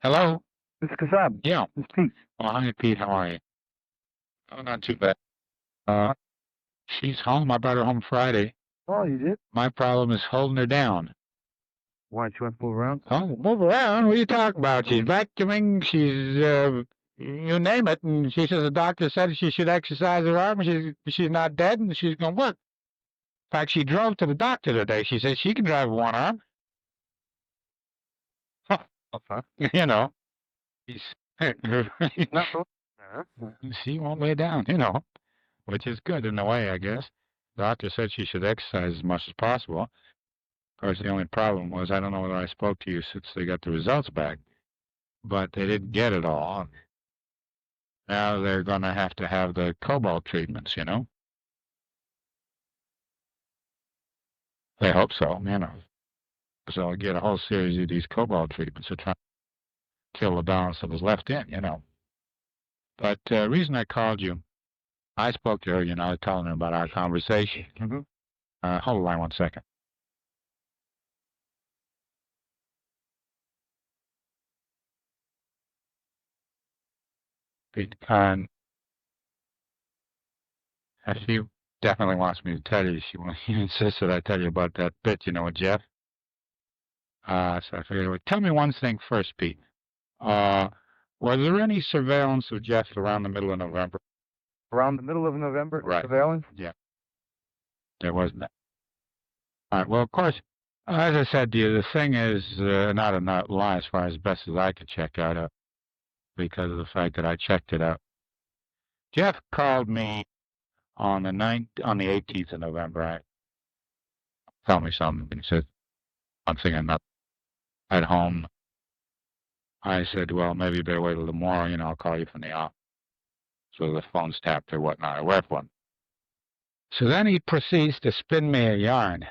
Hello? Mr. Kassab, Yeah. this is Pete. Oh, hi, Pete. How are you? Oh, not too bad. Uh, she's home. I brought her home Friday. Oh, you did? My problem is holding her down. Why don't you want to move around? Oh, move around. What are you talking about? She's vacuuming. You name it. And she says the doctor said she should exercise her arm. She's not dead and she's going to work. In fact, she drove to the doctor today. She says she can drive one arm. Huh. You know, she's, she won't lay down, which is good in a way, I guess. Doctor said she should exercise as much as possible. Of course, the only problem was I don't know whether I spoke to you since they got the results back, but they didn't get it all. Now they're going to have the cobalt treatments, They hope so, So I'll get a whole series of these cobalt treatments to try to kill the balance that was left in. But the reason I called you, I spoke to her, I was telling her about our conversation. Hold the line 1 second. And she definitely wants me to tell you. She insists that I tell you about that bit, with Jeff. So I figured, well, tell me one thing first, Pete. Was there any surveillance of Jeff around the middle of November? Around the middle of November? Right. Surveillance? Yeah. There wasn't. All right. Well, of course, as I said to you, the thing is not a lie as far as best as I could check out because of the fact that I checked it out. Jeff called me on the 18th of November. Right? Tell me something. He said, one thing I'm not at home. I said, well, maybe you better wait till tomorrow. I'll call you from the office. So the phone's tapped or whatnot. I left one. So then he proceeds to spin me a yarn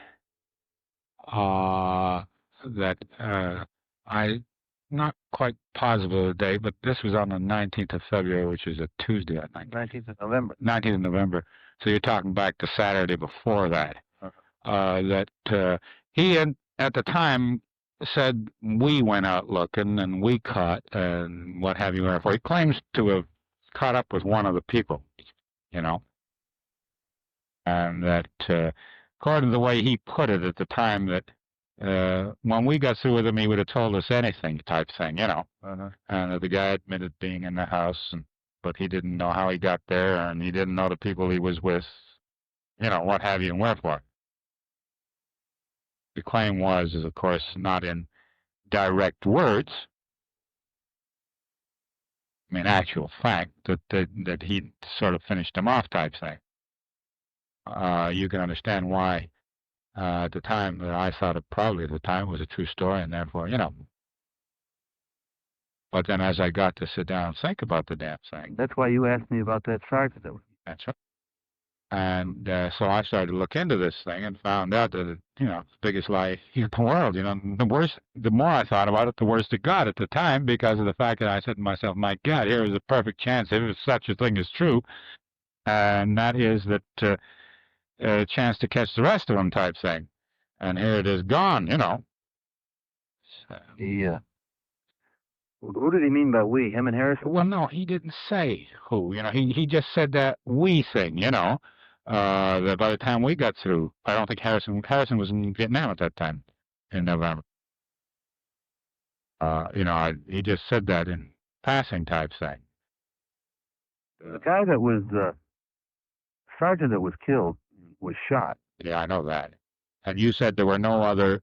that I'm not quite positive of the date, but this was on the 19th of February, which is a Tuesday, I think. 19th of November. 19th of November. So you're talking back to Saturday before that. That he had, at the time, said we went out looking and we caught and what have you. Therefore, he claims to have caught up with one of the people, and that according to the way he put it at the time, that when we got through with him, he would have told us anything type thing, And that the guy admitted being in the house, but he didn't know how he got there, and he didn't know the people he was with, what have you and wherefore. The claim is of course, not in direct words. I mean, actual fact that he sort of finished him off type thing. You can understand why at the time that I thought it probably at the time was a true story, and therefore, But then as I got to sit down and think about the damn thing. That's why you asked me about that sergeant. That's right. And so I started to look into this thing and found out that, the biggest lie in the world, the more I thought about it, the worse it got at the time because of the fact that I said to myself, my God, here is a perfect chance if such a thing is true. And that is that a chance to catch the rest of them type thing. And here it is gone, So, Yeah. Who did he mean by we? Him and Harrison? Well, no, he didn't say who. He just said that we thing, that by the time we got through, I don't think Harrison was in Vietnam at that time in November. He just said that in passing type thing. The guy that was sergeant that was killed was shot. Yeah, I know that. And you said there were no other,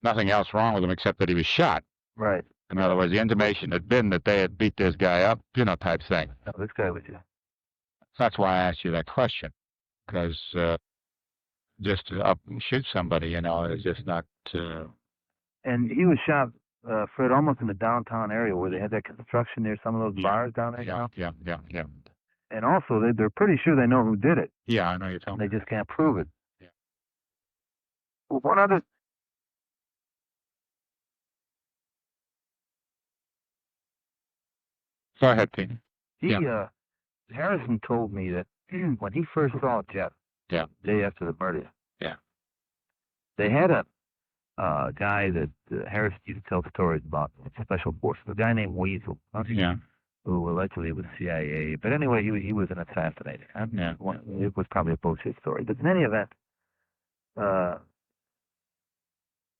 nothing else wrong with him except that he was shot. Right. In other words, the intimation had been that they had beat this guy up, type thing. No, this guy was just. That's why I asked you that question, because just to up and shoot somebody, is just not. And he was shot, Fred, almost in the downtown area where they had that construction near some of those bars down there. Yeah. And also, they're pretty sure they know who did it. Yeah, I know you're telling me. They just can't prove it. Yeah. Well, one other. Go ahead, Pete. Harrison told me that when he first saw Jeff, the day after the murder, yeah, they had a guy that Harrison used to tell stories about, special forces, a guy named Weasel. Yeah. Who allegedly was CIA. But anyway, he was an assassinator. Yeah. It was probably a bullshit story. But in any event,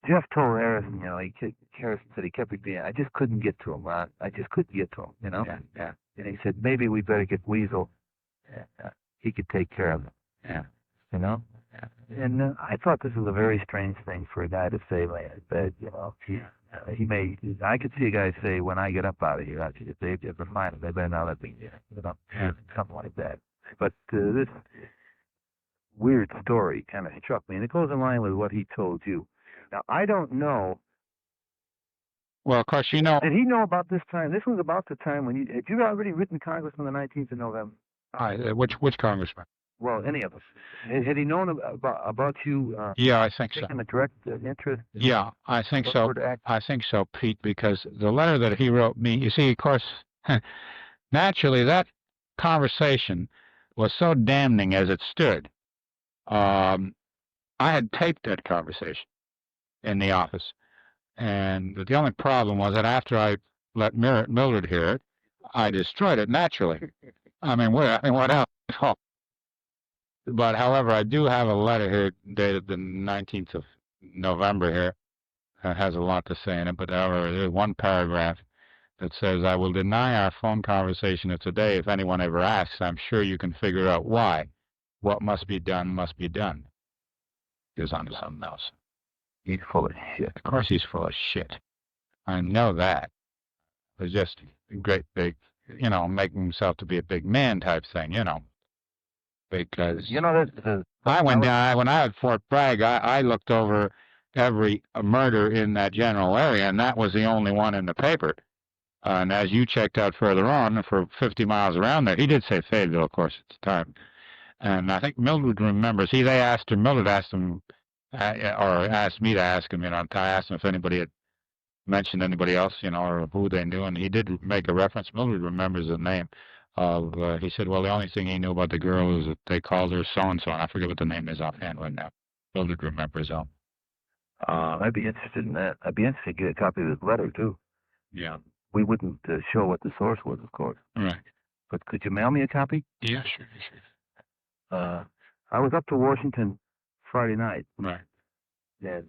Jeff told Harrison, Harrison said he kept repeating, I just couldn't get to him, Ron. I just couldn't get to him, Yeah. And he said, maybe we better get Weasel. He could take care of it. Yeah. Yeah. And I thought this was a very strange thing for a guy to say like that. He may. I could see a guy say, "When I get up out of here, if they ever find him, they better not let me." Something like that. But this weird story kind of struck me, and it goes in line with what he told you. Now I don't know. Well, of course, did he know about this time? This was about the time when had you already written Congress on the 19th of November? Which congressman? Well, any of us. Had he known about you? Yeah, I think so. Taking a direct interest? Yeah, I think so. I think so, Pete, because the letter that he wrote me, you see, of course, naturally that conversation was so damning as it stood. I had taped that conversation in the office, and the only problem was that after I let Mildred hear it, I destroyed it naturally. I mean, what else? But, however, I do have a letter here dated the 19th of November here. It has a lot to say in it, but however, there's one paragraph that says, I will deny our phone conversation of today. If anyone ever asks, I'm sure you can figure out why. What must be done must be done. He goes on to something else. He's full of shit. Of course he's full of shit. I know that. It's just a great big, making himself to be a big man type thing, Because I went down, when I was at Fort Bragg, I looked over every murder in that general area, and that was the only one in the paper. And as you checked out further on, for 50 miles around there, he did say Fayetteville, of course, at the time. And I think Mildred remembers. Mildred asked him, or asked me to ask him, I asked him if anybody had mentioned anybody else, or who they knew, and he did make a reference. Mildred remembers the name. He said, well, the only thing he knew about the girl is that they called her so-and-so, and I forget what the name is offhand right now. Mildred remembers all. I'd be interested in that. I'd be interested to get a copy of his letter, too. Yeah. We wouldn't show what the source was, of course. Right. But could you mail me a copy? Yeah, sure. I was up to Washington Friday night. Right. And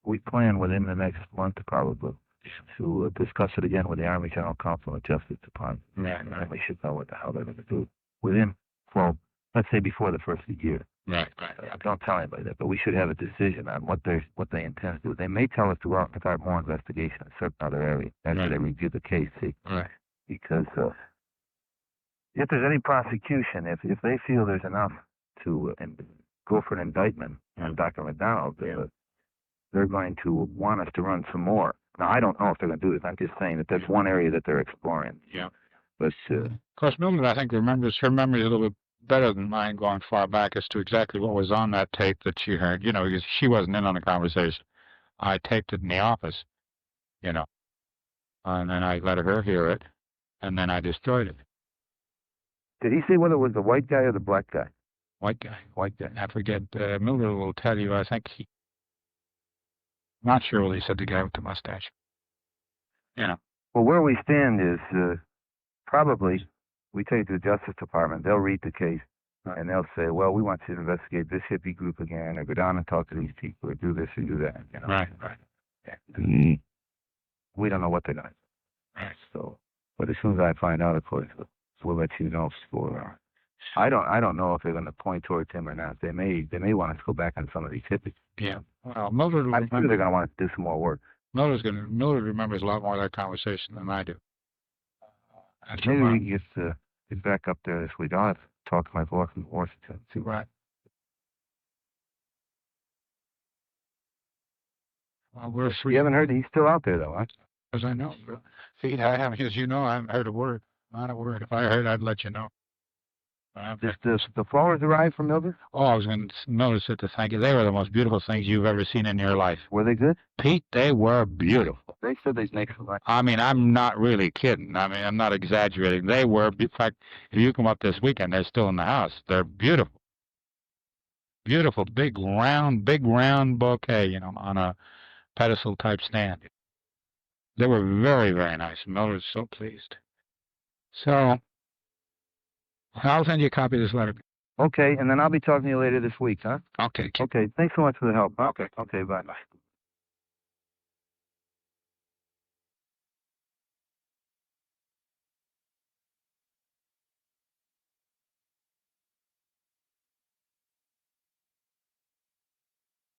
we plan within the next month, probably, to discuss it again with the Army General Counsel and Justice Department. Right. And we should know what the hell they're going to do let's say before the first of the year. Right. Don't tell anybody that, but we should have a decision on what they intend to do. They may tell us to go out and start more investigation in certain other areas after they review the case. See? Right. Because if there's any prosecution, if they feel there's enough to go for an indictment on Dr. MacDonald, they're going to want us to run some more. Now, I don't know if they're going to do this. I'm just saying that that's one area that they're exploring. Yeah. But of course, Mildred, I think, remembers her memory a little bit better than mine going far back as to exactly what was on that tape that she heard, because she wasn't in on the conversation. I taped it in the office, and then I let her hear it, and then I destroyed it. Did he say whether it was the white guy or the black guy? White guy. I forget. Mildred will tell you, I think not sure what he said, the guy with the mustache. Well, where we stand is probably, we take it to the Justice Department, they'll read the case, and they'll say, well, we want you to investigate this hippie group again, or go down and talk to these people, or do this or do that. Right. Yeah. We don't know what they're going to do. Right. So, but as soon as I find out, of course, we'll let you know. I don't know if they're going to point towards him or not. They may want us to go back on some of these hippies. Yeah. Well, Mildred, I'm sure they're going to want us to do some more work. Mildred remembers a lot more of that conversation than I do. Maybe we can get back up there this week. I'll have to talk to my boss in Washington. See. Right. Well, You haven't heard he's still out there, though, huh? As I know. Pete, I haven't, as you know, I haven't heard a word. Not a word. If I heard, I'd let you know. The flowers arrived from Mildred? Oh, I was going to notice it to thank you. They were the most beautiful things you've ever seen in your life. Were they good? Pete, they were beautiful. They said they snakes were. I mean, I'm not really kidding. I mean, I'm not exaggerating. They were. In fact, if you come up this weekend, they're still in the house. They're beautiful. Beautiful, big round bouquet, you know, on a pedestal type stand. They were very, very nice. Miller was so pleased. So I'll send you a copy of this letter. Okay, and then I'll be talking to you later this week, huh? Okay. Okay, thanks so much for the help. Huh? Okay. Okay, bye.